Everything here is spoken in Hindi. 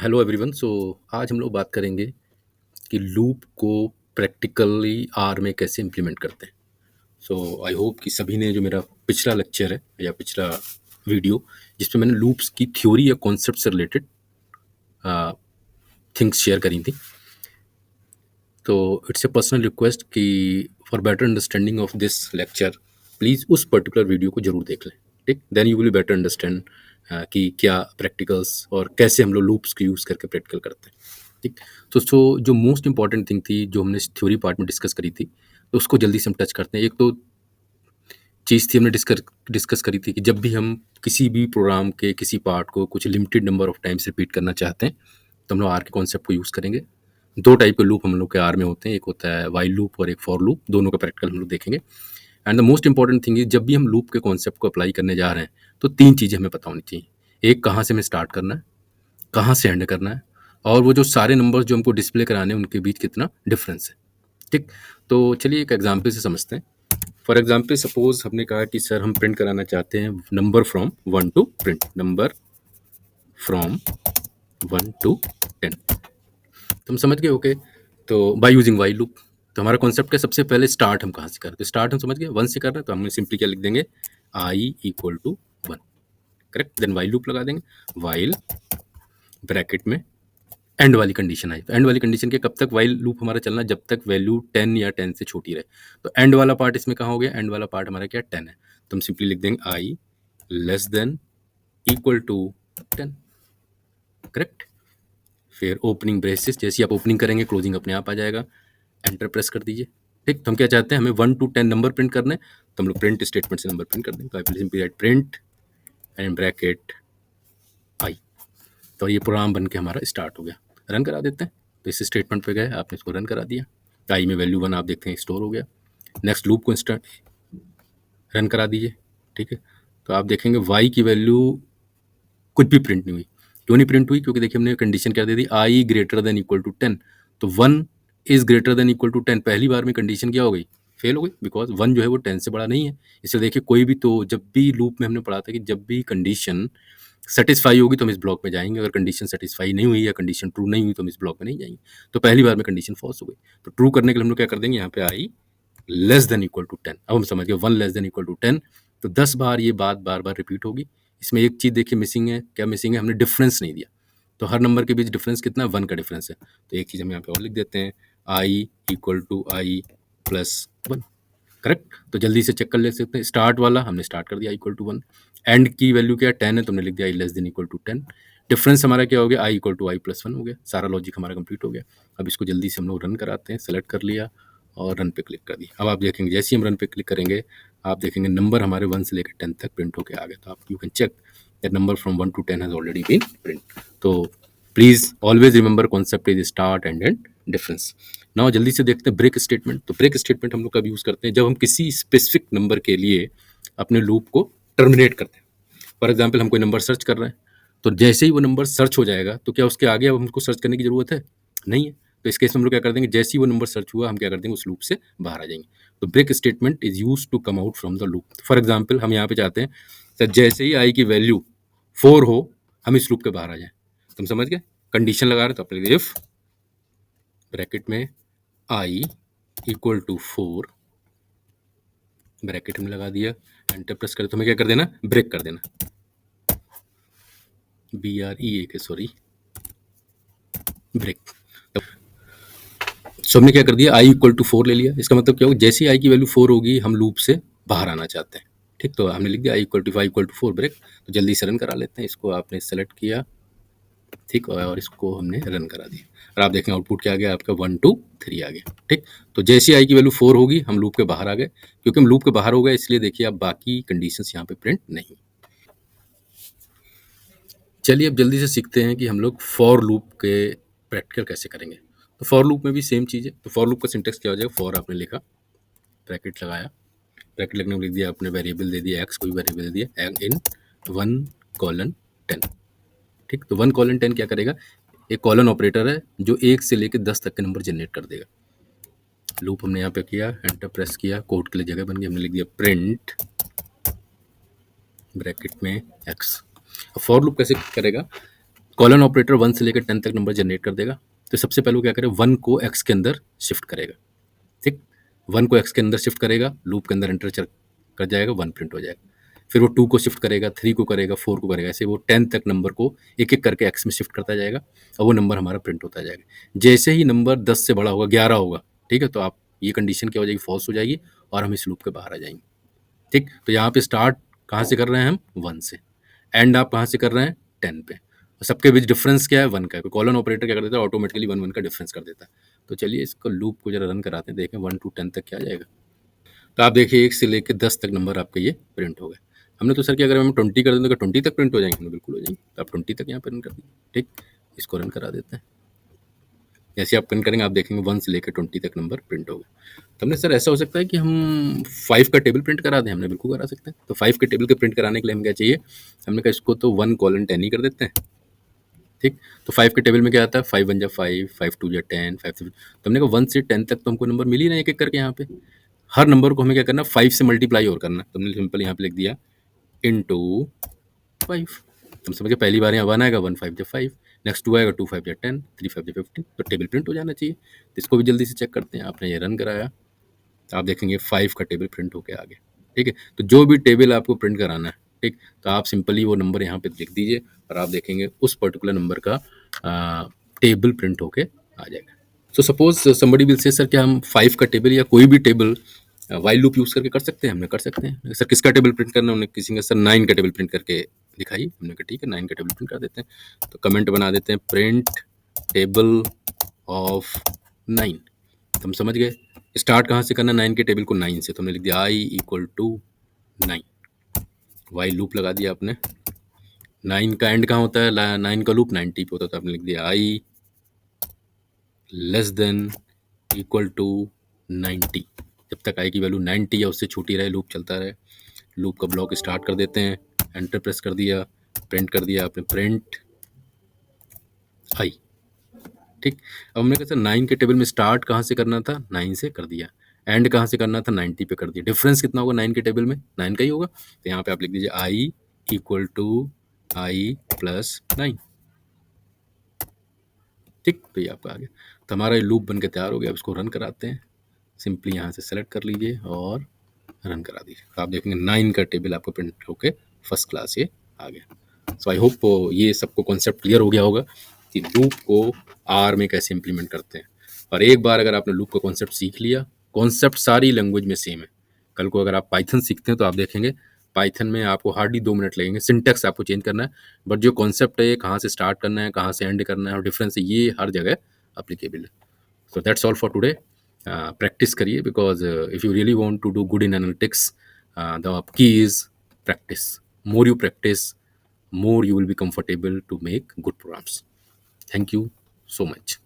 Hello everyone. आज हम लोग बात करेंगे कि लूप को प्रैक्टिकली आर में कैसे इम्प्लीमेंट करते हैं। आई होप कि सभी ने जो मेरा पिछला लेक्चर है या पिछला वीडियो जिसमें मैंने लूप्स की थ्योरी या कॉन्सेप्ट से रिलेटेड थिंग्स शेयर करी थी, तो इट्स ए पर्सनल रिक्वेस्ट कि for better understanding of this lecture please उस पर्टिकुलर वीडियो को जरूर देख लें। ठीक, then you will better understand कि क्या प्रैक्टिकल्स और कैसे हम लोग लूप्स को यूज़ करके प्रैक्टिकल करते हैं। ठीक, तो जो मोस्ट इंपॉर्टेंट थिंग थी जो हमने थ्योरी पार्ट में डिस्कस करी थी, तो उसको जल्दी से हम टच करते हैं। एक तो चीज़ थी हमने डिस्कस करी थी कि जब भी हम किसी भी प्रोग्राम के किसी पार्ट को कुछ limited number of times repeat करना चाहते हैं, तो हम लोग आर के कॉन्सेप्ट को यूज़ करेंगे। दो टाइप के लूप हम लोग के आर में होते हैं, एक होता है वाइल लूप और एक फॉर लूप। दोनों का प्रैक्टिकल हम लोग देखेंगे। And the most important thing is जब भी हम लूप के कॉन्सेप्ट को अप्लाई करने जा रहे हैं, तो तीन चीज़ें हमें पता होनी चाहिए। एक, कहाँ से हमें स्टार्ट करना है, कहाँ से एंड करना है, और वो जो सारे नंबर्स जो हमको डिस्प्ले कराने हैं उनके बीच कितना डिफरेंस है। ठीक, तो चलिए एक एग्जाम्पल से समझते हैं। फॉर एग्जाम्पल सपोज हमने कहा कि सर हम प्रिंट कराना चाहते हैं number from 1 to print number from 1 to 10। तुम समझ गए? ओके, तो बाय यूजिंग वाइल लूप। तो हमारा कॉन्सेप्ट है सबसे पहले स्टार्ट हम कहाँ से करते हैं। स्टार्ट हम समझ गए 1 से कर रहे हैं, तो हम सिंपली क्या लिख देंगे, I equal to 1। Correct, then while loop लगा देंगे। वाइल ब्रैकेट में एंड वाली कंडीशन आई, तो एंड वाली कंडीशन के कब तक वाइल लूप हमारा चलना, जब तक वैल्यू 10 या 10 से छोटी रहे। तो एंड वाला पार्ट इसमें कहाँ हो गया, एंड वाला पार्ट हमारा क्या 10 है, तो हम सिंपली लिख देंगे I less than equal to 10। Correct, फिर ओपनिंग ब्रेसेस, जैसे आप ओपनिंग करेंगे क्लोजिंग अपने आप आ जाएगा। एंटर प्रेस कर दीजिए। ठीक, तो हम क्या चाहते हैं, हमें 1 टू 10 नंबर प्रिंट करने, तो हम लोग प्रिंट स्टेटमेंट से नंबर प्रिंट कर देंगे। तो I simply write print and bracket I. तो ये प्रोग्राम बन के हमारा स्टार्ट हो गया। रन करा देते हैं। तो इस स्टेटमेंट पे गए, आपने इसको रन करा दिया, तो आई में वैल्यू 1 आप देखते हैं स्टोर हो गया। नेक्स्ट लूप को स्टार्ट रन करा दीजिए। ठीक है, तो आप देखेंगे वाई की वैल्यू कुछ भी प्रिंट नहीं हुई। क्यों नहीं प्रिंट हुई? क्योंकि देखिए हमने कंडीशन क्या दे दी, I greater than equal to 10। तो 1 is greater than equal to 10, पहली बार में कंडीशन क्या हो गई, फेल हो गई, बिकॉज 1 जो है वो 10 से बड़ा नहीं है। इसलिए देखिए कोई भी, तो जब भी लूप में हमने पढ़ा था कि जब भी कंडीशन सेटिस्फाई होगी तो हम इस ब्लॉक में जाएंगे, अगर कंडीशन सेटिस्फाई नहीं हुई या कंडीशन ट्रू नहीं हुई तो हम इस ब्लॉक में नहीं जाएंगे। तो पहली बार में कंडीशन फॉल्स हो गई, तो ट्रू करने के लिए हम लोग क्या कर देंगे, यहाँ पे आई लेस देन इक्वल टू 10। अब हम समझ गए 1 लेस देन इक्वल टू 10, तो 10 बार ये बात बार बार रिपीट होगी। इसमें एक चीज़ देखिए मिसिंग है, क्या मिसिंग है, हमने डिफरेंस नहीं दिया। तो हर नंबर के बीच डिफरेंस कितना है, 1 का डिफरेंस है। तो एक चीज़ हम यहाँ पे और लिख देते हैं, I equal to I plus 1। Correct, तो जल्दी से चेक कर ले सकते हैं। स्टार्ट वाला हमने स्टार्ट कर दिया इक्वल टू 1, एंड की वैल्यू क्या है 10 है, तो हमने लिख दिया I less than equal to 10। Difference हमारा क्या हो गया, I equal to I plus 1 हो गया। सारा लॉजिक हमारा कंप्लीट हो गया। अब इसको जल्दी से हम लोग रन कराते हैं। सेलेक्ट कर लिया और रन पे क्लिक कर दिया। अब आप देखेंगे जैसे ही हम रन पे क्लिक करेंगे, आप देखेंगे नंबर हमारे 1 से लेकर 10 तक प्रिंट होकर आ गए। तो आप you can check that number from 1 to 10 has already been print. तो please always remember concept is start and end difference. Now जल्दी से देखते हैं ब्रेक स्टेटमेंट। तो ब्रेक स्टेटमेंट हम लोग कब यूज करते हैं, जब हम किसी स्पेसिफिक नंबर के लिए अपने लूप को टर्मिनेट करते हैं। फॉर एग्जाम्पल हम कोई नंबर सर्च कर रहे हैं, तो जैसे ही वो नंबर सर्च हो जाएगा, तो क्या उसके आगे अब हमको सर्च करने की जरूरत है, नहीं है। तो इस केस में हम लोग क्या कर देंगे, जैसे ही वो नंबर सर्च हुआ हम क्या कर देंगे, उस लूप से बाहर आ जाएंगे। तो break statement is use to come out from the loop. For example हम यहाँ पे चाहते हैं सर जैसे ही आई की वैल्यू 4 हो हम इस लूप के बाहर आ जाएं। तुम समझ गए, कंडीशन लगा रहे तो अपने इफ ब्रैकेट में आई इक्वल टू 4, ब्रैकेट में लगा दिया, एंटर प्रेस कर, तो हमें क्या कर देना, ब्रेक कर देना, BREA के, सॉरी ब्रेक। सो हमने क्या कर दिया, आई इक्वल टू 4 ले लिया। इसका मतलब क्या होगा, जैसे ही आई की वैल्यू 4 होगी हम लूप से बाहर आना चाहते हैं। ठीक, तो हमने लिख दिया आई इक्वल टू 4 ब्रेक। तो जल्दी से रन करा लेते हैं। इसको आपने सेलेक्ट किया, ठीक, और इसको हमने रन करा दिया, और आप देखें आउटपुट क्या आ गया आपका, 1 2 3 आ गया। ठीक, तो जैसे आई की वैल्यू 4 होगी हम लूप के बाहर आ गए। क्योंकि हम लूप के बाहर हो गए इसलिए देखिए अब बाकी कंडीशंस यहाँ पे प्रिंट नहीं। चलिए अब जल्दी से सीखते हैं कि हम लोग फॉर लूप के प्रैक्टिकल कैसे करेंगे। तो फॉर लूप में भी सेम चीज़ है। तो फॉर लूप का सिंटेक्स क्या हो जाएगा, फॉर आपने लिखा, ब्रैकेट लगाया, ब्रैकेट लगने में लिख दिया आपने वेरिएबल दे दिया एक्स, कोई वेरिएबल दे दिया इन 1:10। ठीक, तो 1:10 क्या करेगा, एक कॉलन ऑपरेटर है जो 1 से लेकर 10 तक के नंबर जनरेट कर देगा। लूप हमने यहाँ पे किया, एंटर प्रेस किया, कोड के लिए जगह बन गई, हमने लिख दिया प्रिंट ब्रैकेट में एक्स। फॉर लूप कैसे करेगा, कॉलन ऑपरेटर 1 से लेकर 10 तक नंबर जनरेट कर देगा। तो सबसे पहले वो क्या करेगा, 1 को x के अंदर शिफ्ट करेगा, ठीक? 1 को x के अंदर शिफ्ट करेगा, लूप के अंदर एंटर कर जाएगा, 1 प्रिंट हो जाएगा। फिर वो 2 को शिफ्ट करेगा, 3 को करेगा, 4 को करेगा, ऐसे वो 10 तक नंबर को एक-एक करके x में शिफ्ट करता जाएगा और वो नंबर हमारा प्रिंट होता जाएगा। जैसे ही नंबर 10 से बड़ा होगा, 11 होगा, ठीक है? तो आप ये कंडीशन क्या हो जाएगी, फॉल्स हो जाएगी और हम इस लूप के बाहर आ जाएंगे, ठीक? तो यहाँ पे स्टार्ट कहाँ से कर रहे हैं हम, 1 से। एंड आप कहाँ से कर रहे हैं, 10 पे। और सबके बीच डिफरेंस क्या है, 1 का है। कॉलन ऑपरेटर क्या कर देता है, ऑटोमेटिकली 1 का डिफरेंस कर देता है। तो चलिए इसको लूप को जरा रन कराते हैं, देखें 1 to 10 तक क्या आ जाएगा। तो आप देखिए 1 से लेकर 10 तक नंबर आपके ये प्रिंट हो गए। हमने तो सर कि अगर हम 20 कर दें तो 20 तक प्रिंट हो जाएंगे, हमने बिल्कुल हो जाएंगे। तो आप 20 तक यहाँ पर रन कर दीजिए, ठीक? इसको रन करा देते हैं। जैसे आप रन करेंगे आप देखेंगे 1 से लेकर 20 तक नंबर प्रिंट हो गए। तो हमने सर ऐसा हो सकता है कि हम 5 का टेबल प्रिंट करा दें, हमने बिल्कुल करा सकते हैं। तो 5 के टेबल के प्रिंट कराने के लिए हमें क्या चाहिए, हमने कहा इसको तो 1 colon 10 ही कर देते हैं, ठीक? तो 5 के टेबल में क्या आता है, 5 1 जा 5, 5 2 जा 10, 5 3। तो हमने कहा 1 से 10 तक तो हमको नंबर मिल ही रहे हैं एक-एक करके यहाँ पे। हर नंबर को हमें क्या करना है, 5 से मल्टीप्लाई और करना है। तो हमने सिंपल यहाँ पे लिख दिया इनटू 5। तुम समझ गए, पहली बार यहाँ 1 आएगा, 1 5 जा 5, नेक्स्ट 2 आएगा, 2 5 जा 10, 3 5 जा 15। तो टेबल प्रिंट हो जाना चाहिए। तो इसको भी जल्दी से चेक करते हैं। आपने ये रन कराया, तो आप देखेंगे 5 का टेबल प्रिंट होके आ गया, ठीक है? तो जो भी टेबल आपको प्रिंट कराना है, ठीक? तो आप सिंपली वो नंबर यहाँ पे लिख दीजिए और आप देखेंगे उस पर्टिकुलर नंबर का टेबल प्रिंट होके आ जाएगा। So suppose somebody will say, sir क्या हम 5 का टेबल या कोई भी टेबल वाइल लूप यूज़ करके कर सकते हैं? हमने कर सकते हैं। सर किसका टेबल प्रिंट करना है? उन्होंने किसी ने सर 9 का टेबल प्रिंट करके दिखाई। हमने कहा ठीक है, 9 का टेबल प्रिंट कर देते हैं। तो कमेंट बना देते हैं, प्रिंट टेबल ऑफ 9। तो हम समझ गए स्टार्ट कहाँ से करना, 9 के टेबल को 9 से। तो हमने लिख दिया i equal to 9, while loop लगा दिया आपने। 9 का एंड कहाँ होता है, 9 का लूप 90 पे होता है। तो आपने लिख दिया i less than equal to 90। जब तक आई की वैल्यू 90 या उससे छोटी रहे लूप चलता रहे। लूप का ब्लॉक स्टार्ट कर देते हैं, एंटर प्रेस कर दिया, प्रिंट कर दिया आपने, प्रिंट आई, ठीक? अब हमने कहा सर 9 के टेबल में स्टार्ट कहाँ से करना था, 9 से कर दिया। एंड कहाँ से करना था, 90 पे कर दिया। डिफरेंस कितना होगा 9 के टेबल में, 9 का ही होगा। तो यहाँ पे आप लिख दीजिए आई इक्वल टू आई प्लस 9, ठीक? तो ये आपका आ गया। तो हमारा ये लूप बन के तैयार हो गया। अब इसको रन कराते हैं। सिंपली यहाँ से सेलेक्ट कर लीजिए और रन करा दीजिए। तो आप देखेंगे 9 का टेबल आपको प्रिंट होके फर्स्ट क्लास ये आ गया। सो आई होप ये सबको कॉन्सेप्ट क्लियर हो गया होगा कि लूप को आर में कैसे इम्प्लीमेंट करते हैं। और एक बार अगर आपने लूप का कॉन्सेप्ट सीख लिया, कॉन्सेप्ट सारी लैंग्वेज में सेम है। कल को अगर आप पाइथन सीखते हैं तो आप देखेंगे पाइथन में आपको हार्डली 2 मिनट लगेंगे। सिंटेक्स आपको चेंज करना है, बट जो कॉन्सेप्ट है ये कहाँ से स्टार्ट करना है, कहाँ से एंड करना है और डिफरेंस है, ये हर जगह अप्लीकेबल है। So that's all for today. Practice करिए because if you really want to do good in analytics, the key is practice. More you practice, more you will be comfortable to make good programs. Thank you so much.